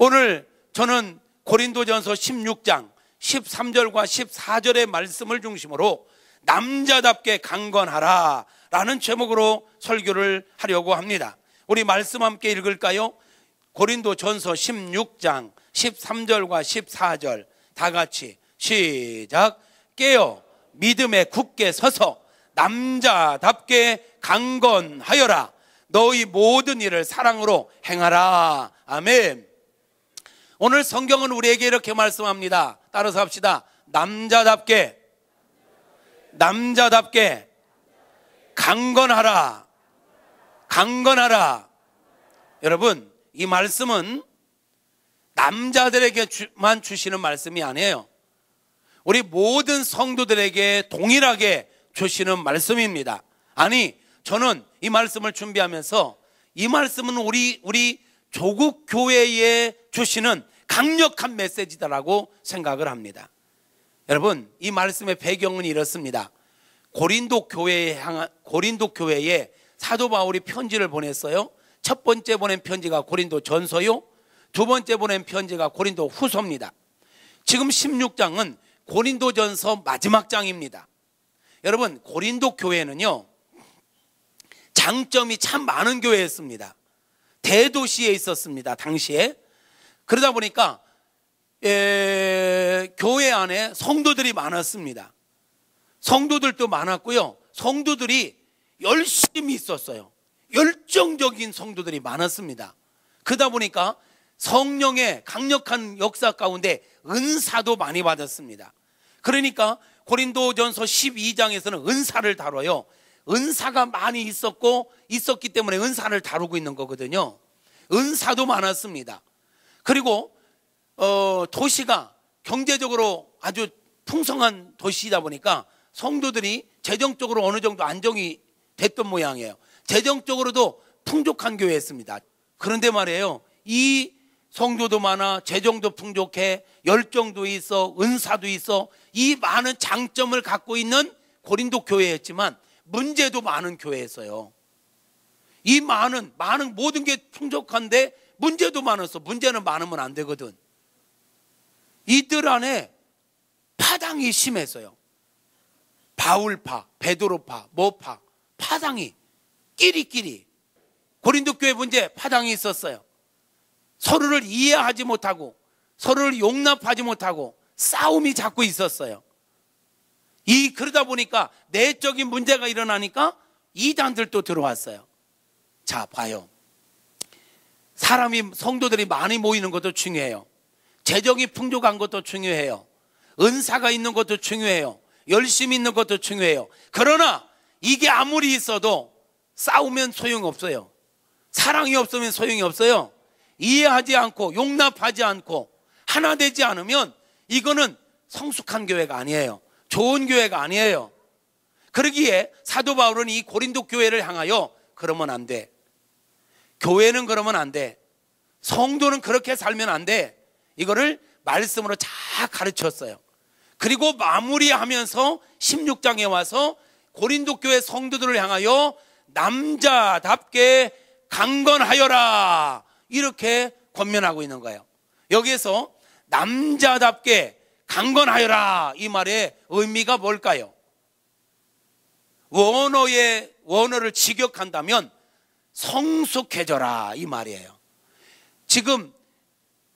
오늘 저는 고린도전서 16장 13절과 14절의 말씀을 중심으로 남자답게 강건하라 라는 제목으로 설교를 하려고 합니다. 우리 말씀 함께 읽을까요? 고린도전서 16장 13절과 14절 다 같이 시작. 깨어 믿음에 굳게 서서 남자답게 강건하여라. 너희 모든 일을 사랑으로 행하라. 아멘. 오늘 성경은 우리에게 이렇게 말씀합니다. 따라서 합시다. 남자답게 강건하라. 강건하라. 여러분, 이 말씀은 남자들에게만 주시는 말씀이 아니에요. 우리 모든 성도들에게 동일하게 주시는 말씀입니다. 아니, 저는 이 말씀을 준비하면서 이 말씀은 우리 조국 교회에 주시는 강력한 메시지다라고 생각을 합니다. 여러분, 이 말씀의 배경은 이렇습니다. 고린도 교회에 사도 바울이 편지를 보냈어요. 첫 번째 보낸 편지가 고린도 전서요, 두 번째 보낸 편지가 고린도 후서입니다. 지금 16장은 고린도 전서 마지막 장입니다. 여러분, 고린도 교회는요, 장점이 참 많은 교회였습니다. 대도시에 있었습니다, 당시에. 그러다 보니까 교회 안에 성도들이 많았습니다. 성도들도 많았고요, 성도들이 열심히 있었어요. 열정적인 성도들이 많았습니다. 그러다 보니까 성령의 강력한 역사 가운데 은사도 많이 받았습니다. 그러니까 고린도전서 12장에서는 은사를 다뤄요. 은사가 많이 있었기 때문에 은사를 다루고 있는 거거든요. 은사도 많았습니다. 그리고 도시가 경제적으로 아주 풍성한 도시이다 보니까 성도들이 재정적으로 어느 정도 안정이 됐던 모양이에요. 재정적으로도 풍족한 교회였습니다. 그런데 말이에요, 이 성도도 많아, 재정도 풍족해, 열정도 있어, 은사도 있어, 이 많은 장점을 갖고 있는 고린도 교회였지만 문제도 많은 교회였어요. 이 많은 모든 게 풍족한데 문제도 많았어. 문제는 많으면 안 되거든. 이들 안에 파당이 심했어요. 바울파, 베드로파, 뭐파, 파당이 끼리끼리. 고린도 교회 문제 파당이 있었어요. 서로를 이해하지 못하고 서로를 용납하지 못하고 싸움이 자꾸 있었어요. 그러다 보니까 내적인 문제가 일어나니까 이단들도 들어왔어요. 자, 봐요. 성도들이 많이 모이는 것도 중요해요. 재정이 풍족한 것도 중요해요. 은사가 있는 것도 중요해요. 열심히 있는 것도 중요해요. 그러나 이게 아무리 있어도 싸우면 소용없어요. 사랑이 없으면 소용이 없어요. 이해하지 않고 용납하지 않고 하나 되지 않으면 이거는 성숙한 교회가 아니에요. 좋은 교회가 아니에요. 그러기에 사도 바울은 이 고린도 교회를 향하여 그러면 안 돼. 교회는 그러면 안 돼. 성도는 그렇게 살면 안 돼. 이거를 말씀으로 잘 가르쳤어요. 그리고 마무리하면서 16장에 와서 고린도 교회 성도들을 향하여 남자답게 강건하여라, 이렇게 권면하고 있는 거예요. 여기에서 남자답게 강건하여라, 이 말의 의미가 뭘까요? 원어를 직역한다면 성숙해져라, 이 말이에요. 지금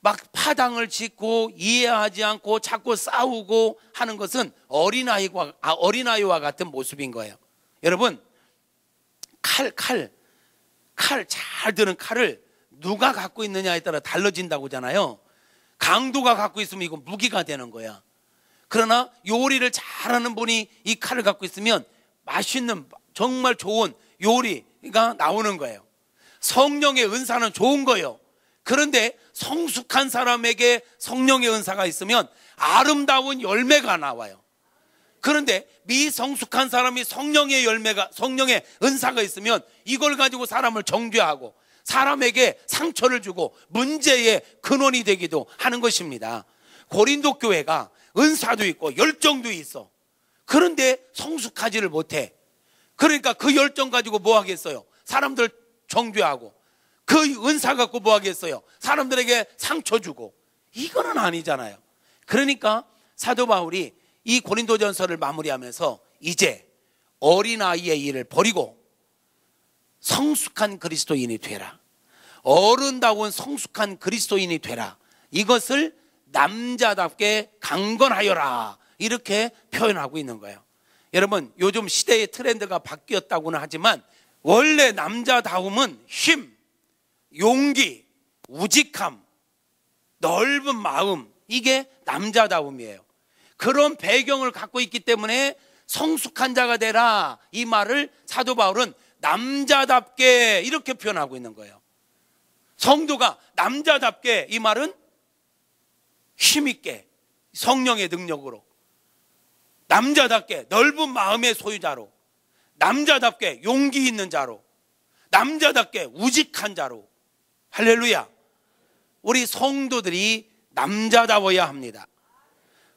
막 파당을 짓고 이해하지 않고 자꾸 싸우고 하는 것은 어린아이와 같은 모습인 거예요. 여러분, 칼 잘 드는 칼을 누가 갖고 있느냐에 따라 달라진다고 하잖아요. 강도가 갖고 있으면 이건 무기가 되는 거야. 그러나 요리를 잘하는 분이 이 칼을 갖고 있으면 맛있는 정말 좋은 요리가 나오는 거예요. 성령의 은사는 좋은 거예요. 그런데 성숙한 사람에게 성령의 은사가 있으면 아름다운 열매가 나와요. 그런데 미성숙한 사람이 성령의 은사가 있으면 이걸 가지고 사람을 정죄하고 사람에게 상처를 주고 문제의 근원이 되기도 하는 것입니다. 고린도 교회가 은사도 있고 열정도 있어. 그런데 성숙하지를 못해. 그러니까 그 열정 가지고 뭐 하겠어요? 사람들 정죄하고 그 은사 갖고 뭐 하겠어요? 사람들에게 상처 주고. 이거는 아니잖아요. 그러니까 사도 바울이 이 고린도전서를 마무리하면서 이제 어린아이의 일을 버리고 성숙한 그리스도인이 되라. 어른다운 성숙한 그리스도인이 되라. 이것을 남자답게 강건하여라. 이렇게 표현하고 있는 거예요. 여러분, 요즘 시대의 트렌드가 바뀌었다고는 하지만 원래 남자다움은 힘, 용기, 우직함, 넓은 마음, 이게 남자다움이에요. 그런 배경을 갖고 있기 때문에 성숙한 자가 되라, 이 말을 사도 바울은 남자답게 이렇게 표현하고 있는 거예요. 성도가 남자답게, 이 말은 힘있게 성령의 능력으로, 남자답게 넓은 마음의 소유자로, 남자답게 용기 있는 자로, 남자답게 우직한 자로. 할렐루야. 우리 성도들이 남자다워야 합니다.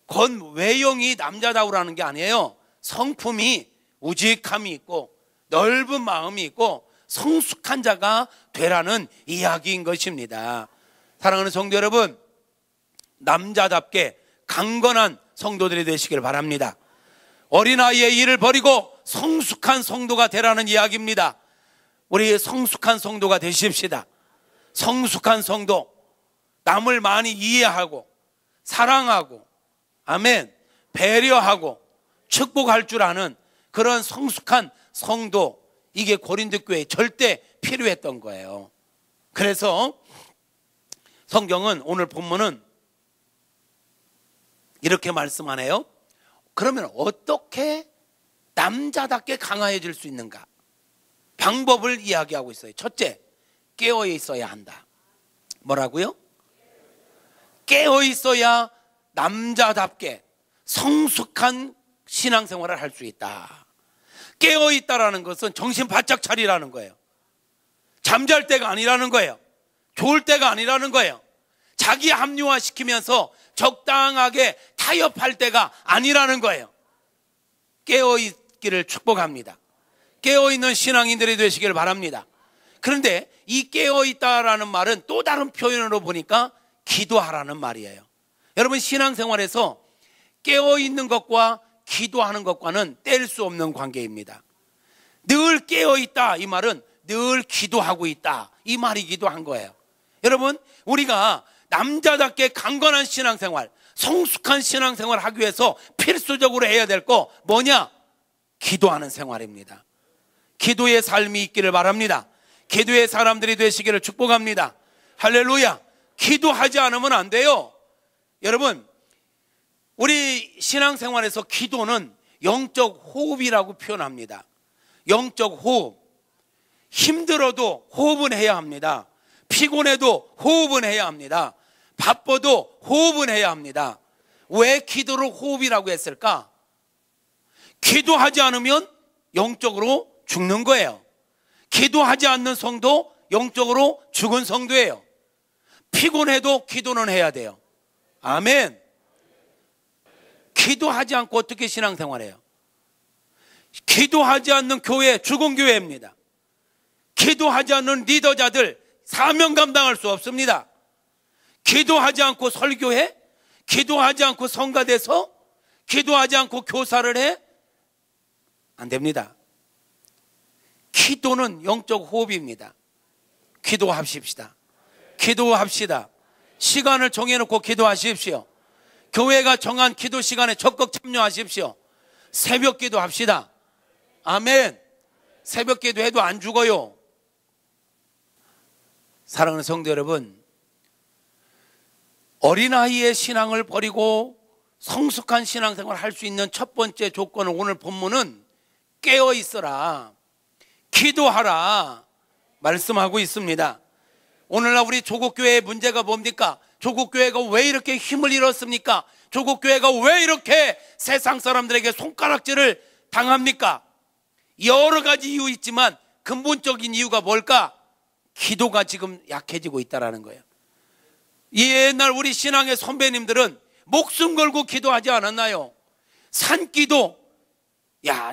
건 외형이 남자다우라는 게 아니에요. 성품이 우직함이 있고 넓은 마음이 있고 성숙한 자가 되라는 이야기인 것입니다. 사랑하는 성도 여러분, 남자답게 강건한 성도들이 되시길 바랍니다. 어린아이의 일을 버리고 성숙한 성도가 되라는 이야기입니다. 우리 성숙한 성도가 되십시다. 성숙한 성도, 남을 많이 이해하고 사랑하고, 아멘, 배려하고 축복할 줄 아는 그런 성숙한 성도, 이게 고린도 교회에 절대 필요했던 거예요. 그래서 성경은, 오늘 본문은 이렇게 말씀하네요. 그러면 어떻게 남자답게 강화해질 수 있는가? 방법을 이야기하고 있어요. 첫째, 깨어 있어야 한다. 뭐라고요? 깨어 있어야 남자답게 성숙한 신앙생활을 할 수 있다. 깨어 있다라는 것은 정신 바짝 차리라는 거예요. 잠잘 때가 아니라는 거예요. 좋을 때가 아니라는 거예요. 자기 합리화시키면서 적당하게 타협할 때가 아니라는 거예요. 깨어 있기를 축복합니다. 깨어 있는 신앙인들이 되시길 바랍니다. 그런데 이 깨어 있다라는 말은 또 다른 표현으로 보니까 기도하라는 말이에요. 여러분, 신앙생활에서 깨어 있는 것과 기도하는 것과는 뗄 수 없는 관계입니다. 늘 깨어 있다, 이 말은 늘 기도하고 있다, 이 말이기도 한 거예요. 여러분, 우리가 남자답게 강건한 신앙생활, 성숙한 신앙생활을 하기 위해서 필수적으로 해야 될 거 뭐냐? 기도하는 생활입니다. 기도의 삶이 있기를 바랍니다. 기도의 사람들이 되시기를 축복합니다. 할렐루야. 기도하지 않으면 안 돼요. 여러분, 우리 신앙생활에서 기도는 영적 호흡이라고 표현합니다. 영적 호흡. 힘들어도 호흡은 해야 합니다. 피곤해도 호흡은 해야 합니다. 바빠도 호흡은 해야 합니다. 왜 기도를 호흡이라고 했을까? 기도하지 않으면 영적으로 죽는 거예요. 기도하지 않는 성도, 영적으로 죽은 성도예요. 피곤해도 기도는 해야 돼요. 아멘. 기도하지 않고 어떻게 신앙생활해요? 기도하지 않는 교회, 죽은 교회입니다. 기도하지 않는 리더자들, 사명 감당할 수 없습니다. 기도하지 않고 설교해? 기도하지 않고 성가대서? 기도하지 않고 교사를 해? 안 됩니다. 기도는 영적 호흡입니다. 기도합시다. 기도합시다. 시간을 정해놓고 기도하십시오. 교회가 정한 기도 시간에 적극 참여하십시오. 새벽 기도합시다. 아멘. 새벽 기도해도 안 죽어요. 사랑하는 성도 여러분, 어린아이의 신앙을 버리고 성숙한 신앙생활을 할 수 있는 첫 번째 조건은, 오늘 본문은 깨어 있어라, 기도하라 말씀하고 있습니다. 오늘날 우리 조국교회의 문제가 뭡니까? 조국교회가 왜 이렇게 힘을 잃었습니까? 조국교회가 왜 이렇게 세상 사람들에게 손가락질을 당합니까? 여러 가지 이유 있지만 근본적인 이유가 뭘까? 기도가 지금 약해지고 있다는 거예요. 옛날 우리 신앙의 선배님들은 목숨 걸고 기도하지 않았나요? 산기도,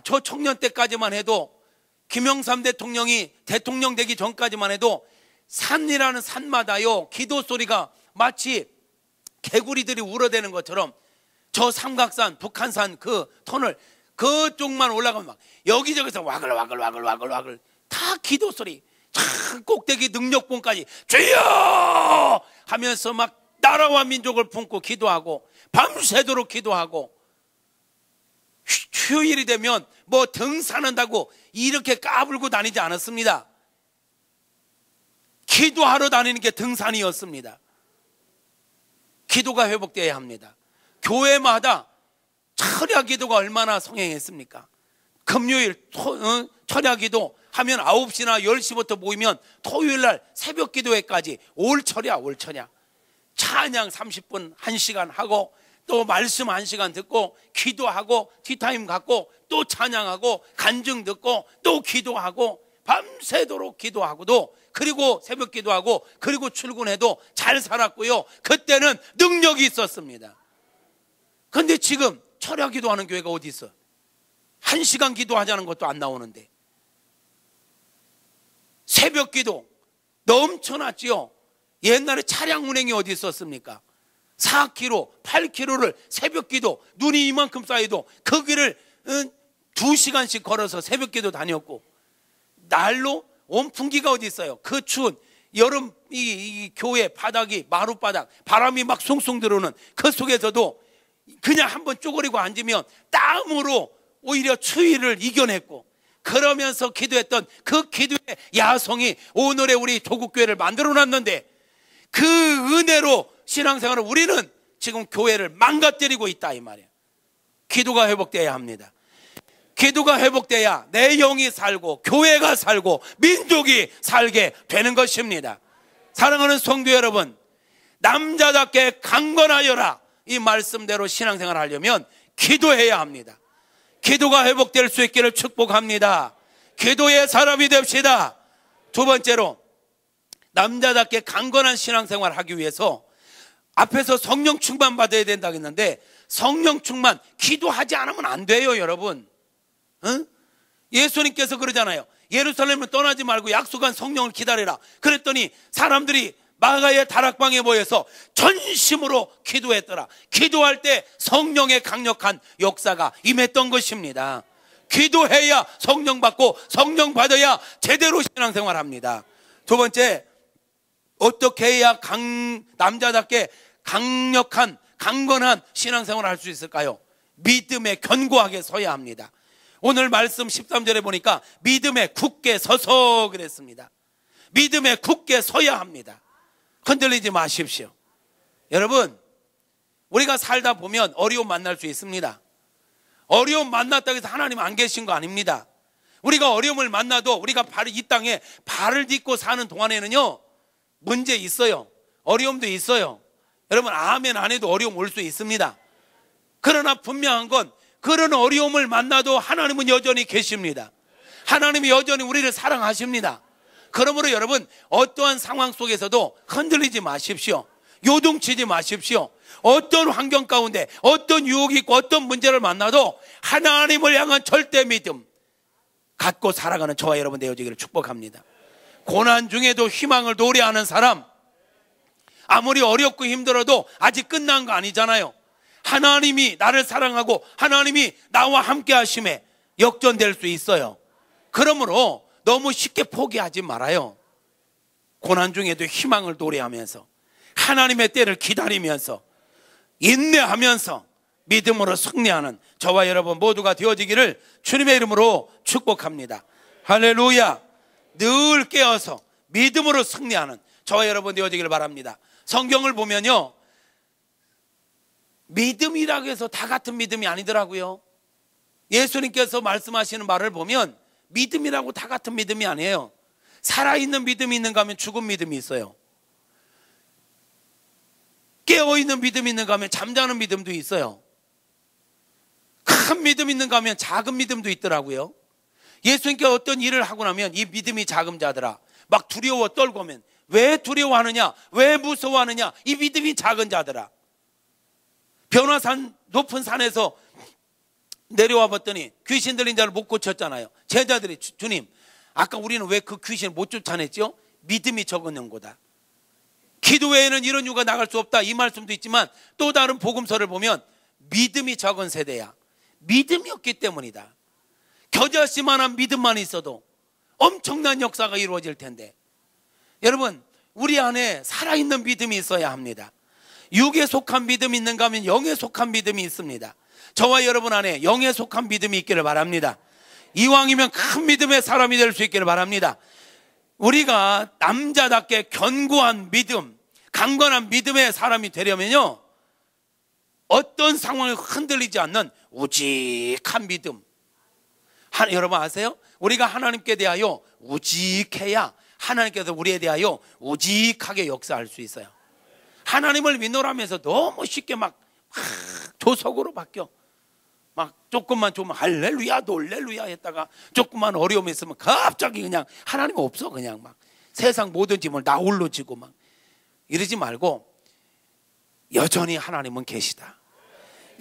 저 청년 때까지만 해도, 김영삼 대통령이 대통령 되기 전까지만 해도 산이라는 산마다요 기도 소리가 마치 개구리들이 울어대는 것처럼 저 삼각산 북한산 그 터널 그쪽만 올라가면 막 여기저기서 와글와글 다 기도 소리, 참 꼭대기 능력봉까지 주여 하면서 막 나라와 민족을 품고 기도하고 밤새도록 기도하고, 휴일이 되면 뭐 등산한다고 이렇게 까불고 다니지 않았습니다. 기도하러 다니는 게 등산이었습니다. 기도가 회복되어야 합니다. 교회마다 철야 기도가 얼마나 성행했습니까? 금요일 철야 기도 하면 9시나 10시부터 모이면 토요일날 새벽 기도회까지 올철야 찬양 30분 1시간 하고 또 말씀 1시간 듣고 기도하고 티타임 갖고 또 찬양하고 간증 듣고 또 기도하고 밤새도록 기도하고도, 그리고 새벽 기도하고 그리고 출근해도 잘 살았고요. 그때는 능력이 있었습니다. 그런데 지금 철야 기도하는 교회가 어디 있어? 1시간 기도하자는 것도 안 나오는데, 새벽 기도 넘쳐났지요. 옛날에 차량 운행이 어디 있었습니까? 4km, 8km를 새벽 기도, 눈이 이만큼 쌓여도 그 길을 2시간씩 걸어서 새벽 기도 다녔고, 날로 온풍기가 어디 있어요? 그 추운 여름 이 교회 바닥이 마룻바닥, 바람이 막 숭숭 들어오는 그 속에서도 그냥 한번 쪼그리고 앉으면 땀으로 오히려 추위를 이겨냈고, 그러면서 기도했던 그 기도의 야성이 오늘의 우리 조국교회를 만들어놨는데, 그 은혜로 신앙생활을 우리는 지금 교회를 망가뜨리고 있다 이 말이에요. 기도가 회복되어야 합니다. 기도가 회복돼야 내 영이 살고 교회가 살고 민족이 살게 되는 것입니다. 사랑하는 성도 여러분, 남자답게 강건하여라, 이 말씀대로 신앙생활을 하려면 기도해야 합니다. 기도가 회복될 수 있기를 축복합니다. 기도의 사람이 됩시다. 두 번째로, 남자답게 강건한 신앙생활을 하기 위해서 앞에서 성령 충만 받아야 된다고 했는데, 성령 충만 기도하지 않으면 안 돼요 여러분. 응? 예수님께서 그러잖아요. 예루살렘을 떠나지 말고 약속한 성령을 기다리라. 그랬더니 사람들이 마가의 다락방에 모여서 전심으로 기도했더라. 기도할 때 성령의 강력한 역사가 임했던 것입니다. 기도해야 성령 받고 성령 받아야 제대로 신앙생활합니다. 두 번째, 어떻게 해야 남자답게 강력한 강건한 신앙생활을 할 수 있을까요? 믿음에 견고하게 서야 합니다. 오늘 말씀 13절에 보니까 믿음에 굳게 서서 그랬습니다. 믿음에 굳게 서야 합니다. 흔들리지 마십시오. 여러분, 우리가 살다 보면 어려움 만날 수 있습니다. 어려움 만났다고 해서 하나님 안 계신 거 아닙니다. 우리가 어려움을 만나도 우리가 이 땅에 발을 딛고 사는 동안에는요, 문제 있어요. 어려움도 있어요. 여러분, 아멘 안 해도 어려움 올 수 있습니다. 그러나 분명한 건, 그런 어려움을 만나도 하나님은 여전히 계십니다. 하나님이 여전히 우리를 사랑하십니다. 그러므로 여러분, 어떠한 상황 속에서도 흔들리지 마십시오. 요동치지 마십시오. 어떤 환경 가운데 어떤 유혹이 있고 어떤 문제를 만나도 하나님을 향한 절대 믿음 갖고 살아가는 저와 여러분 되어지기를 축복합니다. 고난 중에도 희망을 노래하는 사람, 아무리 어렵고 힘들어도 아직 끝난 거 아니잖아요. 하나님이 나를 사랑하고 하나님이 나와 함께 하심에 역전될 수 있어요. 그러므로 너무 쉽게 포기하지 말아요. 고난 중에도 희망을 노래하면서 하나님의 때를 기다리면서 인내하면서 믿음으로 승리하는 저와 여러분 모두가 되어지기를 주님의 이름으로 축복합니다. 할렐루야. 늘 깨어서 믿음으로 승리하는 저와 여러분 되어지기를 바랍니다. 성경을 보면요, 믿음이라고 해서 다 같은 믿음이 아니더라고요. 예수님께서 말씀하시는 말을 보면 믿음이라고 다 같은 믿음이 아니에요. 살아있는 믿음이 있는가 하면 죽은 믿음이 있어요. 깨어있는 믿음이 있는가 하면 잠자는 믿음도 있어요. 큰 믿음이 있는가 하면 작은 믿음도 있더라고요. 예수님께 어떤 일을 하고 나면 이 믿음이 작은 자들아, 막 두려워 떨고 오면 왜 두려워하느냐, 왜 무서워하느냐, 이 믿음이 작은 자들아. 변화산 높은 산에서 내려와 봤더니 귀신 들린 자를 못 고쳤잖아요. 제자들이 주님, 아까 우리는 왜 그 귀신을 못 쫓아냈죠? 믿음이 적은 연고다. 기도 외에는 이런 이유가 나갈 수 없다, 이 말씀도 있지만 또 다른 복음서를 보면 믿음이 적은 세대야. 믿음이 없기 때문이다. 겨자씨만한 믿음만 있어도 엄청난 역사가 이루어질 텐데, 여러분, 우리 안에 살아있는 믿음이 있어야 합니다. 육에 속한 믿음이 있는가 하면 영에 속한 믿음이 있습니다. 저와 여러분 안에 영에 속한 믿음이 있기를 바랍니다. 이왕이면 큰 믿음의 사람이 될 수 있기를 바랍니다. 우리가 남자답게 견고한 믿음, 강건한 믿음의 사람이 되려면요, 어떤 상황에 흔들리지 않는 우직한 믿음. 여러분 아세요? 우리가 하나님께 대하여 우직해야 하나님께서 우리에 대하여 우직하게 역사할 수 있어요. 하나님을 믿노라면서 너무 쉽게 막 조석으로 바뀌어. 막 조금만 좀 할렐루야 놀렐루야 했다가 조금만 어려움이 있으면 갑자기 그냥 하나님 없어, 그냥 막 세상 모든 짐을 나 홀로 지고 막 이러지 말고, 여전히 하나님은 계시다.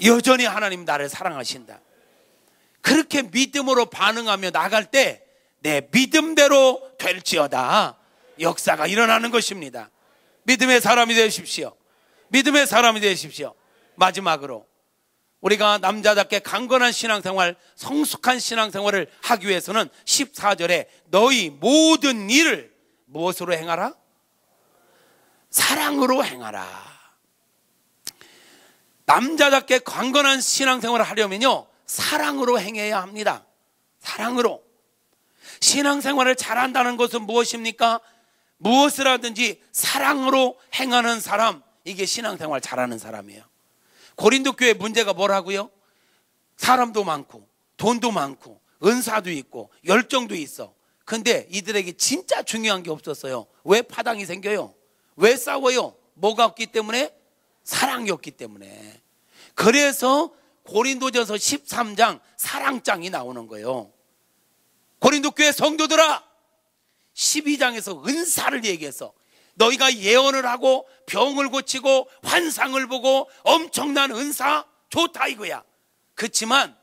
여전히 하나님 나를 사랑하신다. 그렇게 믿음으로 반응하며 나갈 때 내 믿음대로 될지어다 역사가 일어나는 것입니다. 믿음의 사람이 되십시오. 믿음의 사람이 되십시오. 마지막으로 우리가 남자답게 강건한 신앙생활, 성숙한 신앙생활을 하기 위해서는 14절에 너희 모든 일을 무엇으로 행하라? 사랑으로 행하라. 남자답게 강건한 신앙생활을 하려면요, 사랑으로 행해야 합니다. 사랑으로. 신앙생활을 잘한다는 것은 무엇입니까? 무엇을 하든지 사랑으로 행하는 사람, 이게 신앙생활 잘하는 사람이에요. 고린도 교회 문제가 뭐라고요? 사람도 많고 돈도 많고 은사도 있고 열정도 있어. 근데 이들에게 진짜 중요한 게 없었어요. 왜 파당이 생겨요? 왜 싸워요? 뭐가 없기 때문에? 사랑이 없기 때문에. 그래서 고린도전서 13장 사랑장이 나오는 거예요. 고린도 교회 성도들아, 12장에서 은사를 얘기해서 너희가 예언을 하고 병을 고치고 환상을 보고 엄청난 은사 좋다 이거야. 그렇지만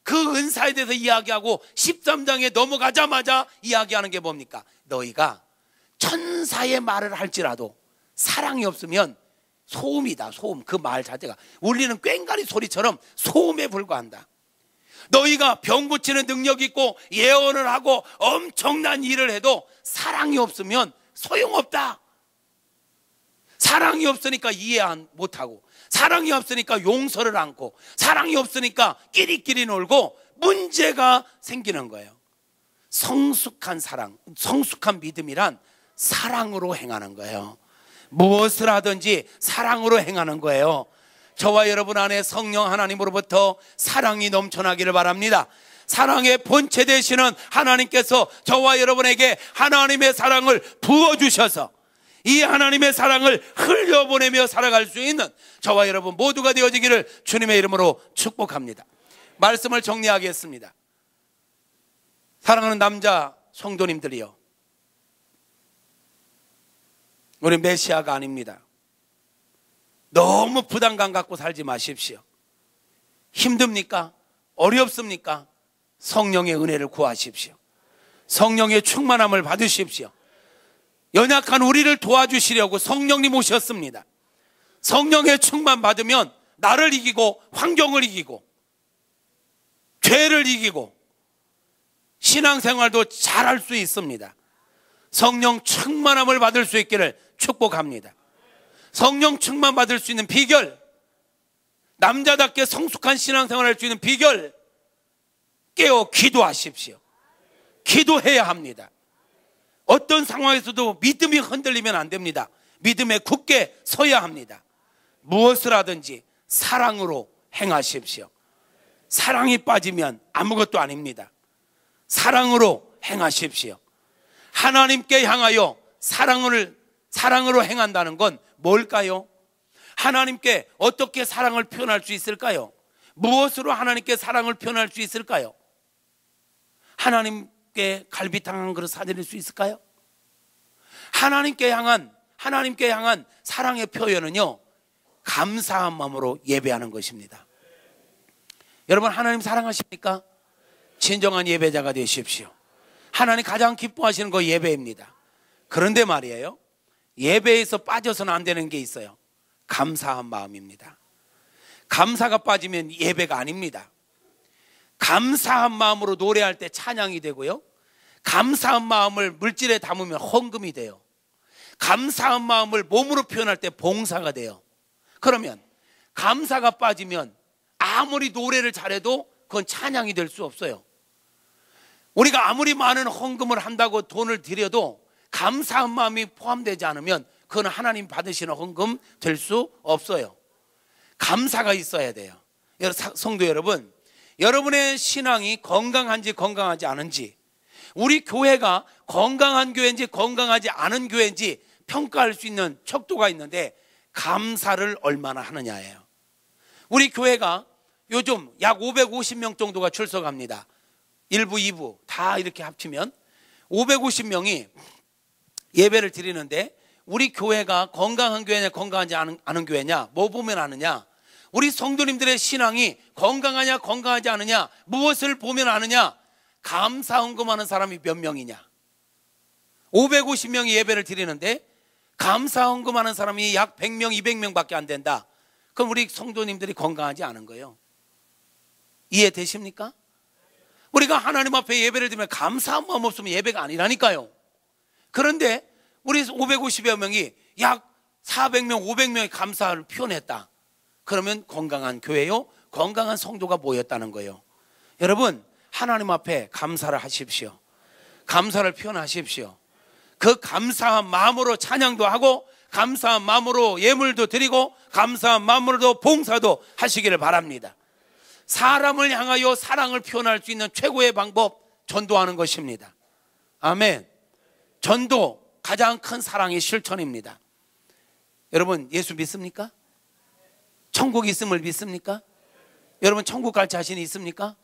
그 은사에 대해서 이야기하고 13장에 넘어가자마자 이야기하는 게 뭡니까? 너희가 천사의 말을 할지라도 사랑이 없으면 소음이다. 소음. 그 말 자체가 울리는 꽹과리 소리처럼 소음에 불과한다. 너희가 병 고치는 능력이 있고 예언을 하고 엄청난 일을 해도 사랑이 없으면 소용없다. 사랑이 없으니까 이해 못하고, 사랑이 없으니까 용서를 않고, 사랑이 없으니까 끼리끼리 놀고 문제가 생기는 거예요. 성숙한 사랑, 성숙한 믿음이란 사랑으로 행하는 거예요. 무엇을 하든지 사랑으로 행하는 거예요. 저와 여러분 안에 성령 하나님으로부터 사랑이 넘쳐나기를 바랍니다. 사랑의 본체 되시는 하나님께서 저와 여러분에게 하나님의 사랑을 부어주셔서 이 하나님의 사랑을 흘려보내며 살아갈 수 있는 저와 여러분 모두가 되어지기를 주님의 이름으로 축복합니다. 말씀을 정리하겠습니다. 사랑하는 남자 성도님들이요, 우리 메시아가 아닙니다. 너무 부담감 갖고 살지 마십시오. 힘듭니까? 어렵습니까? 성령의 은혜를 구하십시오. 성령의 충만함을 받으십시오. 연약한 우리를 도와주시려고 성령님 오셨습니다. 성령의 충만 받으면 나를 이기고 환경을 이기고 죄를 이기고 신앙생활도 잘할 수 있습니다. 성령 충만함을 받을 수 있기를 축복합니다. 성령 충만 받을 수 있는 비결, 남자답게 성숙한 신앙생활을 할 수 있는 비결, 깨어 기도하십시오. 기도해야 합니다. 어떤 상황에서도 믿음이 흔들리면 안 됩니다. 믿음에 굳게 서야 합니다. 무엇을 하든지 사랑으로 행하십시오. 사랑이 빠지면 아무것도 아닙니다. 사랑으로 행하십시오. 하나님께 향하여 사랑으로 행한다는 건 뭘까요? 하나님께 어떻게 사랑을 표현할 수 있을까요? 무엇으로 하나님께 사랑을 표현할 수 있을까요? 하나님께 갈비탕 한 그릇 사드릴 수 있을까요? 하나님께 향한 사랑의 표현은요, 감사한 마음으로 예배하는 것입니다. 여러분, 하나님 사랑하십니까? 진정한 예배자가 되십시오. 하나님 가장 기뻐하시는 거 예배입니다. 그런데 말이에요, 예배에서 빠져서는 안 되는 게 있어요. 감사한 마음입니다. 감사가 빠지면 예배가 아닙니다. 감사한 마음으로 노래할 때 찬양이 되고요, 감사한 마음을 물질에 담으면 헌금이 돼요. 감사한 마음을 몸으로 표현할 때 봉사가 돼요. 그러면 감사가 빠지면 아무리 노래를 잘해도 그건 찬양이 될 수 없어요. 우리가 아무리 많은 헌금을 한다고 돈을 드려도 감사한 마음이 포함되지 않으면 그건 하나님 받으시는 헌금 될 수 없어요. 감사가 있어야 돼요. 성도 여러분, 여러분의 신앙이 건강한지 건강하지 않은지, 우리 교회가 건강한 교회인지 건강하지 않은 교회인지 평가할 수 있는 척도가 있는데, 감사를 얼마나 하느냐예요. 우리 교회가 요즘 약 550명 정도가 출석합니다. 1부, 2부 다 이렇게 합치면 550명이 예배를 드리는데, 우리 교회가 건강한 교회냐 건강하지 않은 교회냐 뭐 보면 아느냐? 우리 성도님들의 신앙이 건강하냐 건강하지 않느냐 무엇을 보면 아느냐? 감사 헌금하는 사람이 몇 명이냐? 550명이 예배를 드리는데 감사 헌금하는 사람이 약 100명, 200명밖에 안 된다. 그럼 우리 성도님들이 건강하지 않은 거예요. 이해되십니까? 우리가 하나님 앞에 예배를 드리면 감사한 마음 없으면 예배가 아니라니까요. 그런데 우리 550여 명이 약 400명, 500명의 감사를 표현했다. 그러면 건강한 교회요, 건강한 성도가 모였다는 거예요. 여러분, 하나님 앞에 감사를 하십시오. 감사를 표현하십시오. 그 감사한 마음으로 찬양도 하고, 감사한 마음으로 예물도 드리고, 감사한 마음으로도 봉사도 하시기를 바랍니다. 사람을 향하여 사랑을 표현할 수 있는 최고의 방법, 전도하는 것입니다. 아멘. 전도 가장 큰 사랑의 실천입니다. 여러분, 예수 믿습니까? 천국 있음을 믿습니까? 여러분, 천국 갈 자신이 있습니까?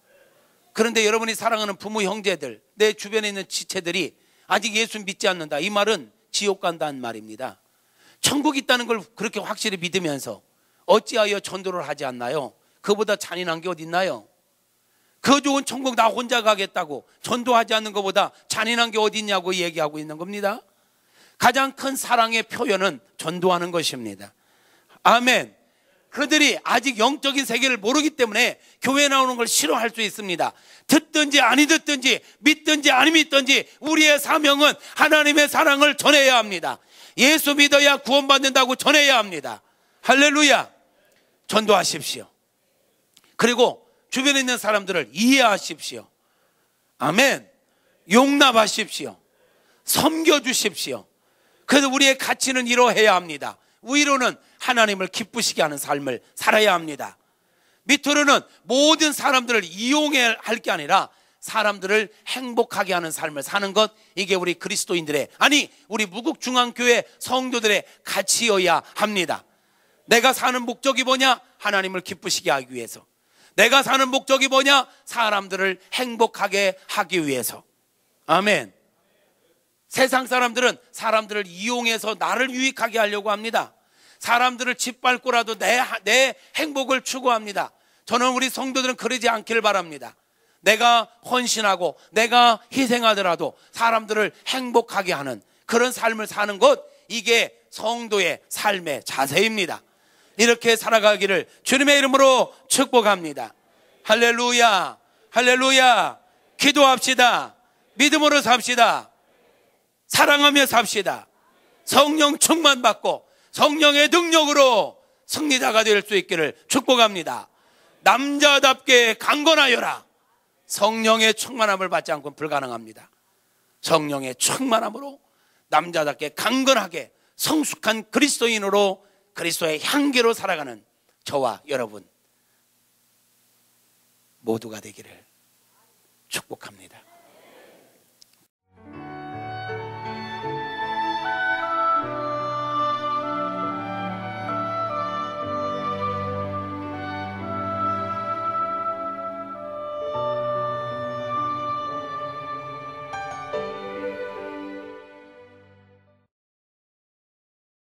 그런데 여러분이 사랑하는 부모, 형제들, 내 주변에 있는 지체들이 아직 예수 믿지 않는다, 이 말은 지옥 간다는 말입니다. 천국 있다는 걸 그렇게 확실히 믿으면서 어찌하여 전도를 하지 않나요? 그보다 잔인한 게 어디 있나요? 그 좋은 천국 나 혼자 가겠다고 전도하지 않는 것보다 잔인한 게 어디 있냐고 얘기하고 있는 겁니다. 가장 큰 사랑의 표현은 전도하는 것입니다. 아멘. 그들이 아직 영적인 세계를 모르기 때문에 교회 나오는 걸 싫어할 수 있습니다. 듣든지 아니 듣든지 믿든지 아니 믿든지 우리의 사명은 하나님의 사랑을 전해야 합니다. 예수 믿어야 구원받는다고 전해야 합니다. 할렐루야. 전도하십시오. 그리고 주변에 있는 사람들을 이해하십시오. 아멘. 용납하십시오. 섬겨주십시오. 그래서 우리의 가치는 이러해야 합니다. 위로는 하나님을 기쁘시게 하는 삶을 살아야 합니다. 밑으로는 모든 사람들을 이용해야 할 게 아니라 사람들을 행복하게 하는 삶을 사는 것, 이게 우리 그리스도인들의, 아니 우리 무국중앙교회 성도들의 가치여야 합니다. 내가 사는 목적이 뭐냐? 하나님을 기쁘시게 하기 위해서. 내가 사는 목적이 뭐냐? 사람들을 행복하게 하기 위해서. 아멘. 세상 사람들은 사람들을 이용해서 나를 유익하게 하려고 합니다. 사람들을 짓밟고라도 내 행복을 추구합니다. 저는 우리 성도들은 그러지 않기를 바랍니다. 내가 헌신하고 내가 희생하더라도 사람들을 행복하게 하는 그런 삶을 사는 것, 이게 성도의 삶의 자세입니다. 이렇게 살아가기를 주님의 이름으로 축복합니다. 할렐루야, 할렐루야. 기도합시다. 믿음으로 삽시다. 사랑하며 삽시다. 성령 충만받고 성령의 능력으로 승리자가 될 수 있기를 축복합니다. 남자답게 강건하여라. 성령의 충만함을 받지 않고는 불가능합니다. 성령의 충만함으로 남자답게 강건하게 성숙한 그리스도인으로 그리스도의 향기로 살아가는 저와 여러분 모두가 되기를 축복합니다.